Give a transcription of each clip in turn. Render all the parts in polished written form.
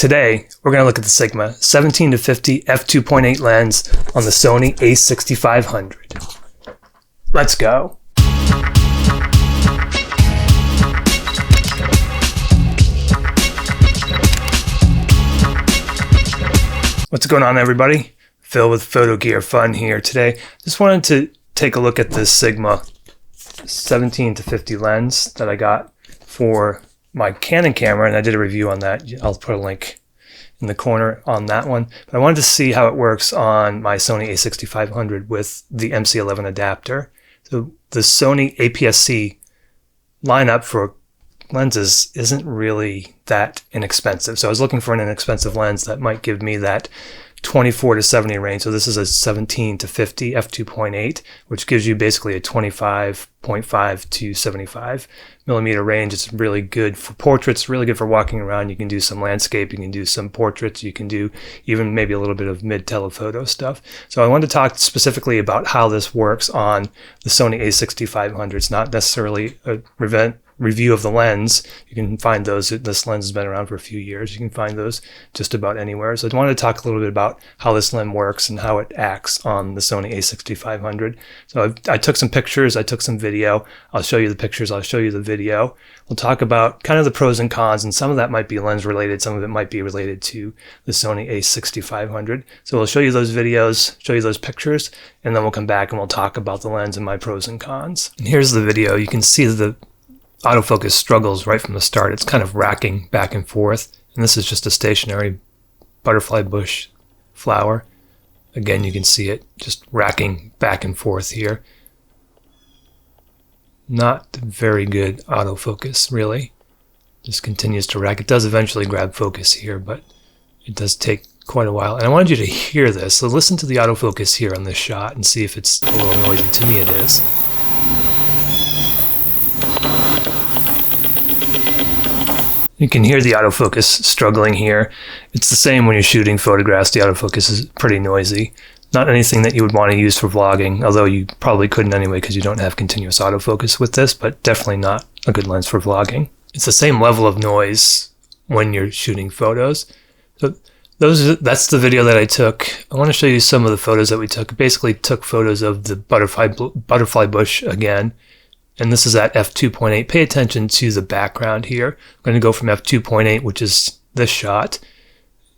Today, we're going to look at the Sigma 17 to 50 f2.8 lens on the Sony a6500. Let's go. What's going on, everybody? Phil with Photo Gear Fun here today. Just wanted to take a look at this Sigma 17 to 50 lens that I got for my Canon camera, and I did a review on that. I'll put a link in the corner on that one. But I wanted to see how it works on my Sony a6500 with the MC11 adapter. So the Sony APS-C lineup for lenses isn't really that inexpensive. So I was looking for an inexpensive lens that might give me that 24 to 70 range. So this is a 17 to 50 f2.8, which gives you basically a 25.5 to 75 millimeter range. It's really good for portraits, really good for walking around. You can do some landscape, you can do some portraits, you can do even maybe a little bit of mid-telephoto stuff. So I wanted to talk specifically about how this works on the Sony a6500. It's not necessarily a review of the lens. You can find those. This lens has been around for a few years. You can find those just about anywhere. So I wanted to talk a little bit about how this lens works and how it acts on the Sony a6500. So I took some pictures. I took some video. I'll show you the pictures. I'll show you the video. We'll talk about kind of the pros and cons, and some of that might be lens related. Some of it might be related to the Sony a6500. So we'll show you those videos, show you those pictures, and then we'll come back and we'll talk about the lens and my pros and cons. And here's the video. You can see the autofocus struggles right from the start. It's kind of racking back and forth. And this is just a stationary butterfly bush flower. Again, you can see it just racking back and forth here. Not very good autofocus, really. Just continues to rack. It does eventually grab focus here, but it does take quite a while. And I wanted you to hear this. So listen to the autofocus here on this shot and see if it's a little noisy. To me, it is. You can hear the autofocus struggling here. It's the same when you're shooting photographs. The autofocus is pretty noisy. Not anything that you would want to use for vlogging, although you probably couldn't anyway because you don't have continuous autofocus with this, but definitely not a good lens for vlogging. It's the same level of noise when you're shooting photos. So that's the video that I took. I want to show you some of the photos that we took. Basically took photos of the butterfly bush again. And this is at f2.8. Pay attention to the background here. I'm going to go from f2.8, which is this shot,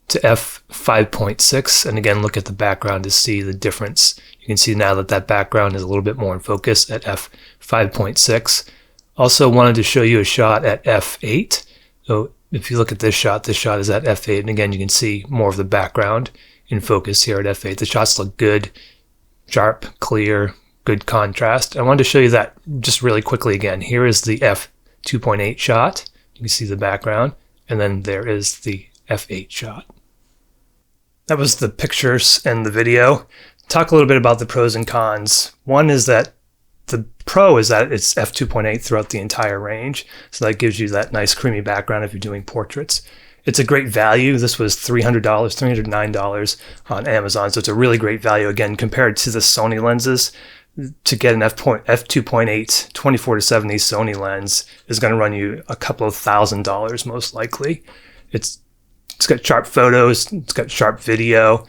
to f5.6. And again, look at the background to see the difference. You can see now that that background is a little bit more in focus at f5.6. Also wanted to show you a shot at f8. So if you look at this shot is at f8. And again, you can see more of the background in focus here at f8. The shots look good, sharp, clear, good contrast. I wanted to show you that just really quickly again. Here is the f2.8 shot. You can see the background. And then there is the f8 shot. That was the pictures and the video. Talk a little bit about the pros and cons. One is that the pro is that it's f2.8 throughout the entire range. So that gives you that nice creamy background if you're doing portraits. It's a great value. This was $300, $309 on Amazon. So it's a really great value, again, compared to the Sony lenses. To get an f2.8 24 to 70 Sony lens is going to run you a couple of $1,000 most likely. It's got sharp photos, it's got sharp video.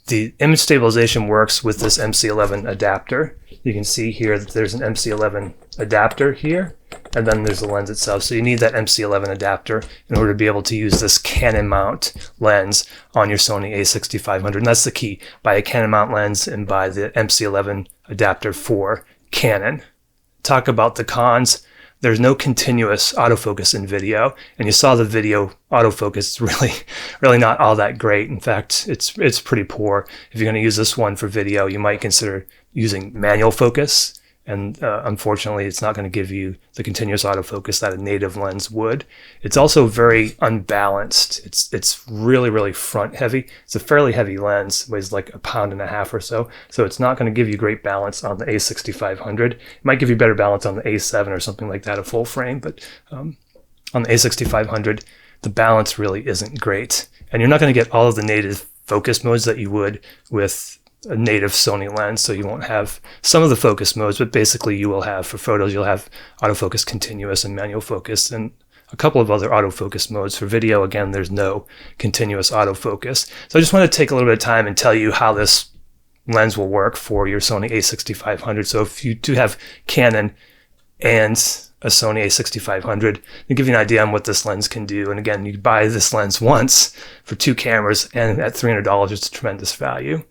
The image stabilization works with this MC11 adapter. You can see here that there's an MC11 adapter here, and then there's the lens itself. So you need that MC11 adapter in order to be able to use this Canon mount lens on your Sony a6500. And that's the key. Buy a Canon mount lens and buy the MC11 adapter for Canon. Talk about the cons. There's no continuous autofocus in video, and you saw the video autofocus. It's really not all that great. In fact, it's pretty poor. If you're going to use this one for video, you might consider using manual focus. And unfortunately, it's not going to give you the continuous autofocus that a native lens would. It's also very unbalanced. It's really, really front heavy. It's a fairly heavy lens, weighs like 1.5 pounds or so. So it's not going to give you great balance on the a6500. It might give you better balance on the a7 or something like that, a full frame. But on the a6500, the balance really isn't great. And you're not going to get all of the native focus modes that you would with a native Sony lens, so you won't have some of the focus modes, but basically you will have, for photos, you'll have autofocus continuous and manual focus, and a couple of other autofocus modes. For video, again, there's no continuous autofocus. So I just want to take a little bit of time and tell you how this lens will work for your Sony a6500. So if you do have Canon and a Sony a6500, to give you an idea on what this lens can do. And again, you buy this lens once for 2 cameras, and at $300, it's a tremendous value.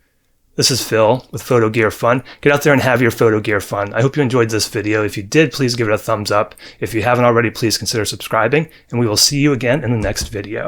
This is Phil with Photo Gear Fun. Get out there and have your photo gear fun. I hope you enjoyed this video. If you did, please give it a thumbs up. If you haven't already, please consider subscribing, and we will see you again in the next video.